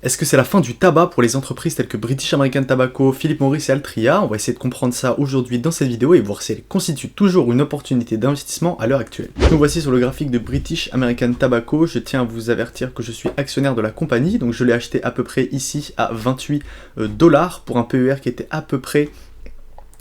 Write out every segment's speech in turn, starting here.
Est-ce que c'est la fin du tabac pour les entreprises telles que British American Tobacco, Philip Morris et Altria? On va essayer de comprendre ça aujourd'hui dans cette vidéo et voir si elle constitue toujours une opportunité d'investissement à l'heure actuelle. Nous voici sur le graphique de British American Tobacco. Je tiens à vous avertir que je suis actionnaire de la compagnie, donc je l'ai acheté à peu près ici à 28 $ pour un PER qui était à peu près,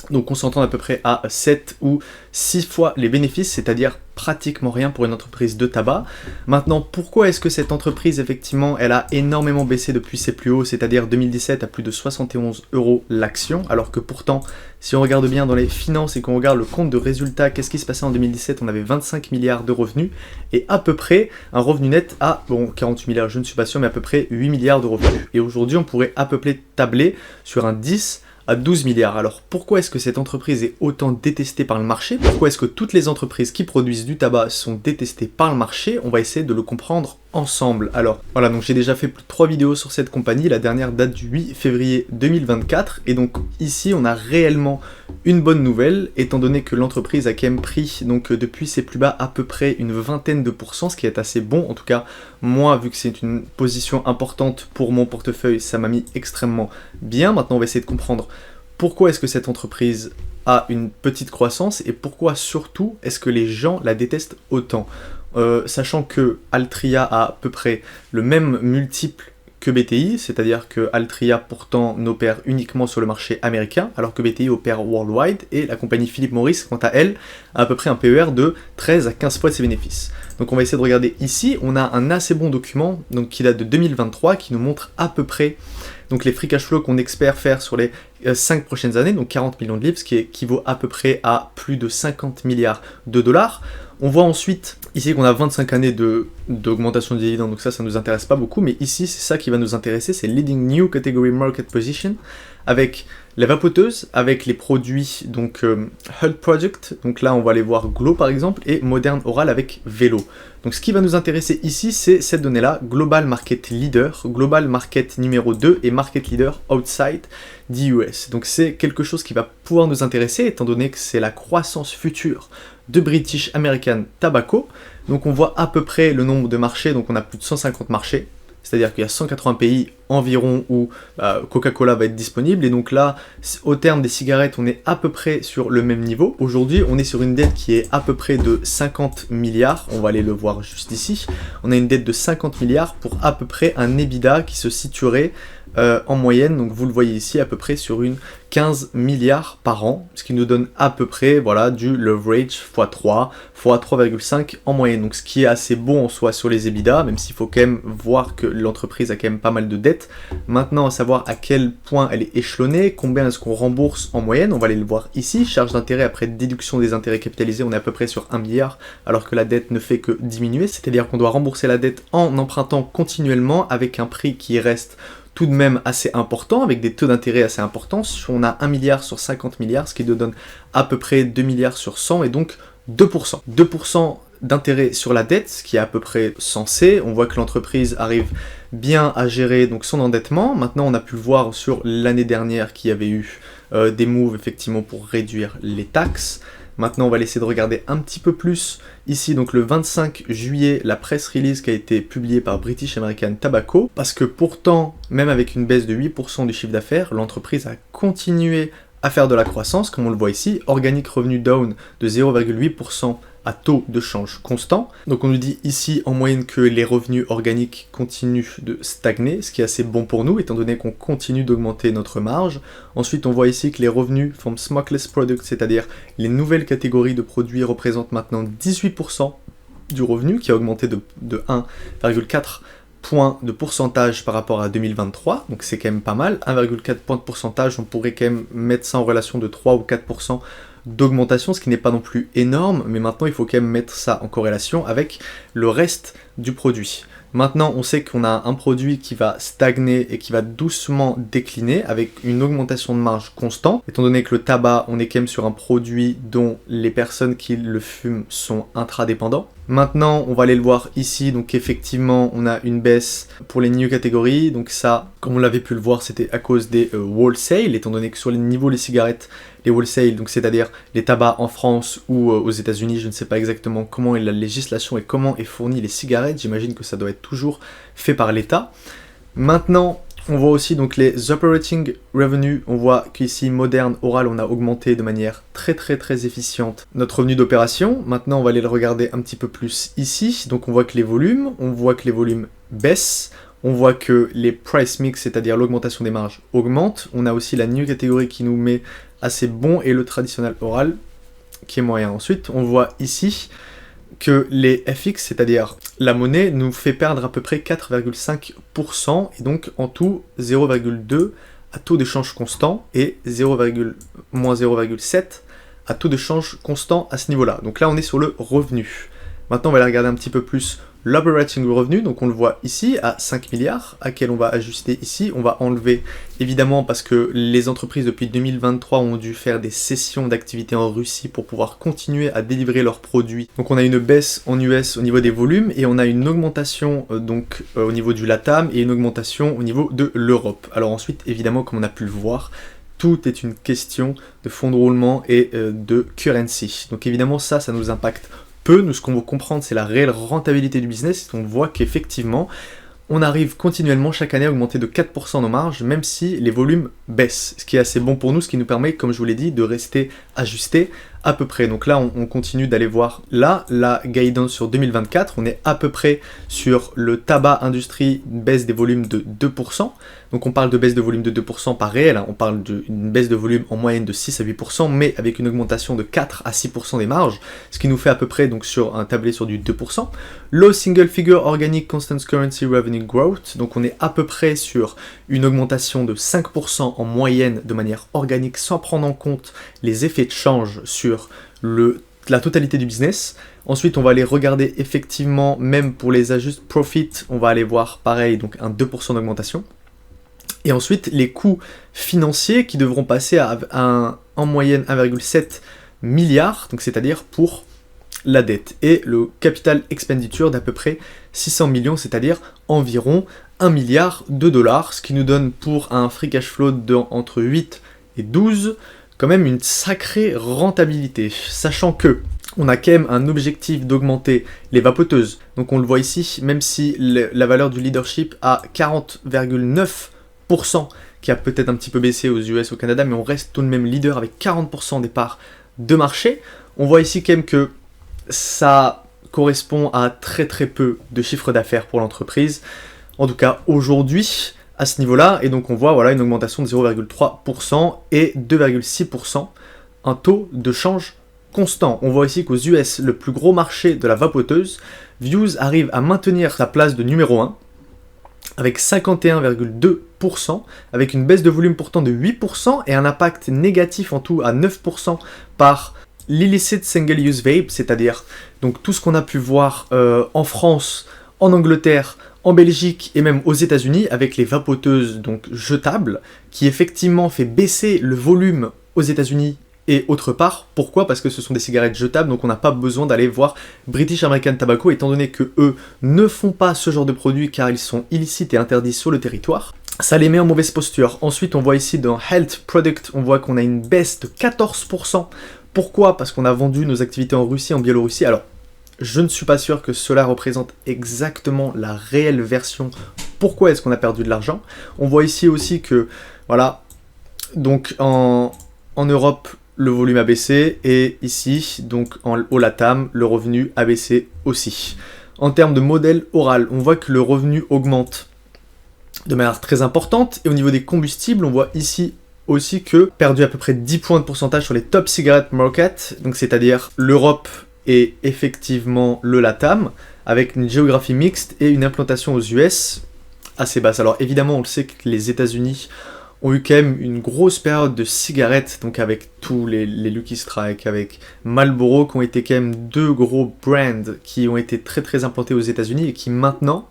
donc on s'entend à peu près à 7 ou 6 fois les bénéfices, c'est-à-dire pratiquement rien pour une entreprise de tabac. Maintenant, pourquoi est-ce que cette entreprise, effectivement, elle a énormément baissé depuis ses plus hauts, c'est-à-dire 2017 à plus de 71 € l'action, alors que pourtant, si on regarde bien dans les finances et qu'on regarde le compte de résultats, qu'est-ce qui se passait en 2017? On avait 25 milliards de revenus et à peu près un revenu net à, bon, 48 milliards, je ne suis pas sûr, mais à peu près 8 milliards de revenus. Et aujourd'hui, on pourrait à peu près tabler sur un 10 à 12 milliards. Alors pourquoi est-ce que cette entreprise est autant détestée par le marché? Pourquoi est-ce que toutes les entreprises qui produisent du tabac sont détestées par le marché? On va essayer de le comprendre ensemble. Alors voilà, donc j'ai déjà fait plus de 3 vidéos sur cette compagnie, la dernière date du 8 février 2024, et donc ici on a réellement une bonne nouvelle, étant donné que l'entreprise a quand même pris, donc depuis ses plus bas, à peu près une vingtaine de pourcents, ce qui est assez bon. En tout cas, moi, vu que c'est une position importante pour mon portefeuille, ça m'a mis extrêmement bien. Maintenant, on va essayer de comprendre pourquoi est-ce que cette entreprise a une petite croissance et pourquoi surtout est-ce que les gens la détestent autant. Sachant que Altria a à peu près le même multiple que BTI, c'est-à-dire que Altria pourtant n'opère uniquement sur le marché américain, alors que BTI opère worldwide, et la compagnie Philip Morris, quant à elle, a à peu près un PER de 13 à 15 fois de ses bénéfices. Donc on va essayer de regarder ici, on a un assez bon document donc, qui date de 2023, qui nous montre à peu près donc, les free cash flow qu'on espère faire sur les 5 prochaines années, donc 40 millions de livres, ce qui équivaut à peu près à plus de 50 milliards de dollars. On voit ensuite ici qu'on a 25 années d'augmentation de dividendes, donc ça ne nous intéresse pas beaucoup, mais ici c'est ça qui va nous intéresser, c'est Leading New Category Market Position, avec la vapoteuse, avec les produits, donc Health Product, donc là on va aller voir Glow par exemple, et Modern Oral avec Velo. Donc ce qui va nous intéresser ici, c'est cette donnée-là, Global Market Leader, Global Market numéro 2 et Market Leader Outside d'US. Donc c'est quelque chose qui va pouvoir nous intéresser, étant donné que c'est la croissance future de British American Tobacco. Donc on voit à peu près le nombre de marchés, donc on a plus de 150 marchés, c'est-à-dire qu'il y a 180 pays environ où Coca-Cola va être disponible, et donc là, au terme des cigarettes, on est à peu près sur le même niveau. Aujourd'hui, on est sur une dette qui est à peu près de 50 milliards, on va aller le voir juste ici. On a une dette de 50 milliards pour à peu près un EBITDA qui se situerait en moyenne, donc vous le voyez ici, à peu près sur une 15 milliards par an, ce qui nous donne à peu près voilà, du leverage x3, x 3,5 en moyenne, donc ce qui est assez bon en soi sur les EBITDA, même s'il faut quand même voir que l'entreprise a quand même pas mal de dettes. Maintenant, à savoir à quel point elle est échelonnée, combien est-ce qu'on rembourse en moyenne, on va aller le voir ici. Charge d'intérêt après déduction des intérêts capitalisés, on est à peu près sur 1 milliard, alors que la dette ne fait que diminuer, c'est-à-dire qu'on doit rembourser la dette en empruntant continuellement avec un prix qui reste tout de même assez important, avec des taux d'intérêt assez importants. On a 1 milliard sur 50 milliards, ce qui nous donne à peu près 2 milliards sur 100, et donc 2%. 2% d'intérêt sur la dette, ce qui est à peu près sensé. On voit que l'entreprise arrive bien à gérer donc, son endettement. Maintenant, on a pu le voir sur l'année dernière qu'il y avait eu des moves effectivement pour réduire les taxes. Maintenant, on va essayer de regarder un petit peu plus ici, donc le 25 juillet, la press release qui a été publiée par British American Tobacco, parce que pourtant, même avec une baisse de 8% du chiffre d'affaires, l'entreprise a continué à faire de la croissance, comme on le voit ici, organic revenue down de 0,8% à taux de change constant. Donc on nous dit ici en moyenne que les revenus organiques continuent de stagner, ce qui est assez bon pour nous, étant donné qu'on continue d'augmenter notre marge. Ensuite on voit ici que les revenus from smokeless products, c'est-à-dire les nouvelles catégories de produits, représentent maintenant 18% du revenu, qui a augmenté de 1,4 points de pourcentage par rapport à 2023, donc c'est quand même pas mal. 1,4 points de pourcentage, on pourrait quand même mettre ça en relation de 3 ou 4% d'augmentation, ce qui n'est pas non plus énorme, mais maintenant il faut quand même mettre ça en corrélation avec le reste du produit. Maintenant, on sait qu'on a un produit qui va stagner et qui va doucement décliner avec une augmentation de marge constante. Étant donné que le tabac, on est quand même sur un produit dont les personnes qui le fument sont intradépendants. Maintenant, on va aller le voir ici. Donc effectivement, on a une baisse pour les new catégories. Donc ça, comme on l'avait pu le voir, c'était à cause des wholesale, étant donné que sur les niveaux des cigarettes, les wholesale, donc c'est-à-dire les tabacs en France ou aux États-Unis, je ne sais pas exactement comment est la législation et comment est fournie les cigarettes. J'imagine que ça doit être toujours fait par l'État. Maintenant, on voit aussi donc les operating revenus. On voit qu'ici, Modern, Oral, on a augmenté de manière très efficiente notre revenu d'opération. Maintenant, on va aller le regarder un petit peu plus ici. Donc, on voit que les volumes baissent. On voit que les price mix, c'est-à-dire l'augmentation des marges, augmentent. On a aussi la new catégorie qui nous met assez bon et le traditionnel Oral qui est moyen. Ensuite, on voit ici que les FX, c'est-à-dire la monnaie, nous fait perdre à peu près 4,5% et donc en tout 0,2 à taux de change constant et moins 0,7 à taux de change constant à ce niveau-là. Donc là, on est sur le revenu. Maintenant, on va aller regarder un petit peu plus l'operating revenue, donc on le voit ici à 5 milliards, à quel on va ajuster ici. On va enlever, évidemment, parce que les entreprises depuis 2023 ont dû faire des cessions d'activité en Russie pour pouvoir continuer à délivrer leurs produits. Donc on a une baisse en US au niveau des volumes, et on a une augmentation au niveau du LATAM, et une augmentation au niveau de l'Europe. Alors ensuite, évidemment, comme on a pu le voir, tout est une question de fonds de roulement et de currency. Donc évidemment, ça nous impacte peu. Nous, ce qu'on veut comprendre, c'est la réelle rentabilité du business. On voit qu'effectivement, on arrive continuellement chaque année à augmenter de 4% nos marges, même si les volumes baissent. Ce qui est assez bon pour nous, ce qui nous permet, comme je vous l'ai dit, de rester ajusté à peu près. Donc là, on continue d'aller voir là, la guidance sur 2024. On est à peu près sur le tabac industrie, baisse des volumes de 2%. Donc on parle de baisse de volume de 2% par réel, hein. On parle d'une baisse de volume en moyenne de 6 à 8%, mais avec une augmentation de 4 à 6% des marges, ce qui nous fait à peu près donc sur un tablé sur du 2%. Low single figure organic constant currency revenue growth, donc on est à peu près sur une augmentation de 5% en moyenne de manière organique, sans prendre en compte les effets de change sur la totalité du business. Ensuite, on va aller regarder effectivement, même pour les ajustes profit, on va aller voir pareil, donc un 2% d'augmentation. Et ensuite, les coûts financiers qui devront passer en moyenne 1,7 milliard, donc c'est-à-dire pour la dette. Et le capital expenditure d'à peu près 600 millions, c'est-à-dire environ 1 milliard de dollars, ce qui nous donne pour un free cash flow entre 8 et 12, quand même une sacrée rentabilité. Sachant que on a quand même un objectif d'augmenter les vapoteuses. Donc on le voit ici, même si la valeur du leadership à 40,9%, qui a peut-être un petit peu baissé aux US, au Canada, mais on reste tout de même leader avec 40% des parts de marché. On voit ici quand même que ça correspond à très peu de chiffre d'affaires pour l'entreprise, en tout cas aujourd'hui, à ce niveau-là, et donc on voit voilà, une augmentation de 0,3% et 2,6%, un taux de change constant. On voit ici qu'aux US, le plus gros marché de la vapoteuse, Vuse arrive à maintenir sa place de numéro 1, avec 51,2%, avec une baisse de volume pourtant de 8% et un impact négatif en tout à 9% par l'illicit single-use vape, c'est-à-dire donc tout ce qu'on a pu voir en France, en Angleterre, en Belgique et même aux États-Unis avec les vapoteuses donc jetables, qui effectivement fait baisser le volume aux États-Unis et autre part. Pourquoi ? Parce que ce sont des cigarettes jetables, donc on n'a pas besoin d'aller voir British American Tobacco, étant donné que eux ne font pas ce genre de produits car ils sont illicites et interdits sur le territoire. Ça les met en mauvaise posture. Ensuite, on voit ici dans Health Product, on voit qu'on a une baisse de 14%. Pourquoi ? Parce qu'on a vendu nos activités en Russie, en Biélorussie. Alors, je ne suis pas sûr que cela représente exactement la réelle version. Pourquoi est-ce qu'on a perdu de l'argent ? On voit ici aussi que, voilà, donc en Europe, le volume a baissé, et ici, donc au LATAM, le revenu a baissé aussi. En termes de modèle oral, on voit que le revenu augmente de manière très importante, et au niveau des combustibles, on voit ici aussi que perdu à peu près 10 points de pourcentage sur les top cigarette market, donc c'est-à-dire l'Europe et effectivement le LATAM, avec une géographie mixte et une implantation aux US assez basse. Alors évidemment, on le sait que les États-Unis ont eu quand même une grosse période de cigarettes, donc avec tous les Lucky Strike, avec Marlboro, qui ont été quand même deux gros brands qui ont été très implantés aux États-Unis et qui maintenant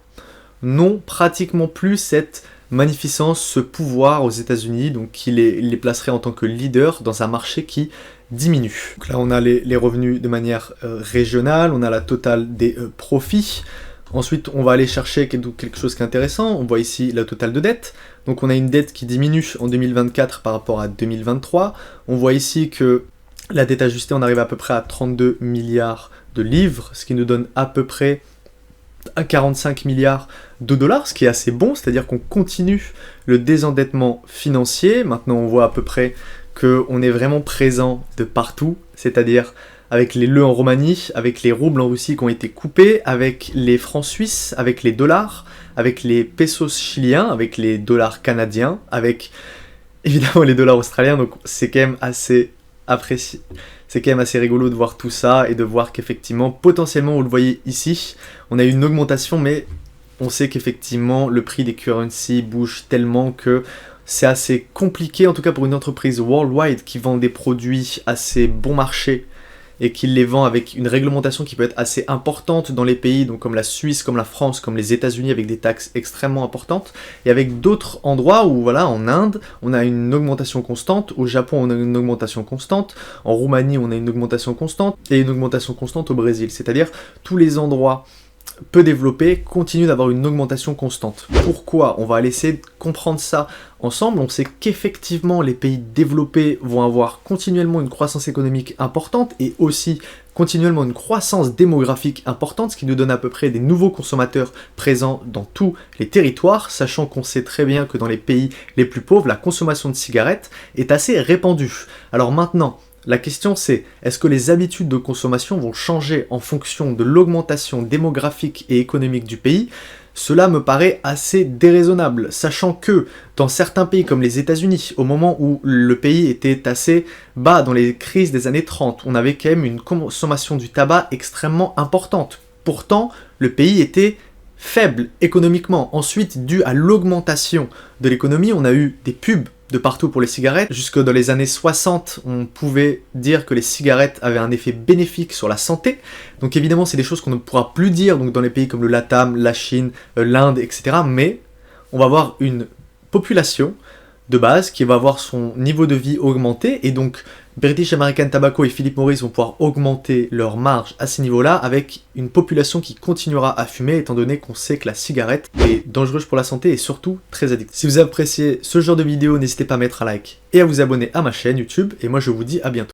n'ont pratiquement plus cette magnificence, ce pouvoir aux États-Unis, donc qui les placerait en tant que leader dans un marché qui diminue. Donc là, on a les revenus de manière régionale, on a la totale des profits. Ensuite, on va aller chercher quelque chose qui est intéressant. On voit ici la totale de dette. Donc on a une dette qui diminue en 2024 par rapport à 2023. On voit ici que la dette ajustée, on arrive à peu près à 32 milliards de livres, ce qui nous donne à peu près à 45 milliards de dollars, ce qui est assez bon, c'est-à-dire qu'on continue le désendettement financier. Maintenant, on voit à peu près qu'on est vraiment présent de partout, c'est-à-dire avec les leux en Roumanie, avec les roubles en Russie qui ont été coupés, avec les francs suisses, avec les dollars, avec les pesos chiliens, avec les dollars canadiens, avec évidemment les dollars australiens, donc c'est quand même assez apprécié. C'est quand même assez rigolo de voir tout ça et de voir qu'effectivement, potentiellement, vous le voyez ici, on a eu une augmentation, mais on sait qu'effectivement, le prix des currencies bouge tellement que c'est assez compliqué, en tout cas pour une entreprise worldwide qui vend des produits assez bon marché et qui les vend avec une réglementation qui peut être assez importante dans les pays, donc comme la Suisse, comme la France, comme les États-Unis, avec des taxes extrêmement importantes, et avec d'autres endroits où, voilà, en Inde, on a une augmentation constante, au Japon, on a une augmentation constante, en Roumanie, on a une augmentation constante, et une augmentation constante au Brésil. C'est-à-dire, tous les endroits peu développés continuent d'avoir une augmentation constante. Pourquoi? On va aller essayer de comprendre ça ensemble. On sait qu'effectivement les pays développés vont avoir continuellement une croissance économique importante et aussi continuellement une croissance démographique importante, ce qui nous donne à peu près des nouveaux consommateurs présents dans tous les territoires, sachant qu'on sait très bien que dans les pays les plus pauvres, la consommation de cigarettes est assez répandue. Alors maintenant, la question c'est, est-ce que les habitudes de consommation vont changer en fonction de l'augmentation démographique et économique du pays? Cela me paraît assez déraisonnable, sachant que dans certains pays comme les États-Unis, au moment où le pays était assez bas dans les crises des années 30, on avait quand même une consommation du tabac extrêmement importante. Pourtant, le pays était faible économiquement. Ensuite, dû à l'augmentation de l'économie, on a eu des pubs de partout pour les cigarettes. Jusque dans les années 60, on pouvait dire que les cigarettes avaient un effet bénéfique sur la santé. Donc évidemment, c'est des choses qu'on ne pourra plus dire donc dans les pays comme le LATAM, la Chine, l'Inde, etc. Mais on va avoir une population de base qui va avoir son niveau de vie augmenté et donc British American Tobacco et Philip Morris vont pouvoir augmenter leur marge à ces niveaux-là avec une population qui continuera à fumer étant donné qu'on sait que la cigarette est dangereuse pour la santé et surtout très addictive. Si vous appréciez ce genre de vidéo, n'hésitez pas à mettre un like et à vous abonner à ma chaîne YouTube et moi je vous dis à bientôt.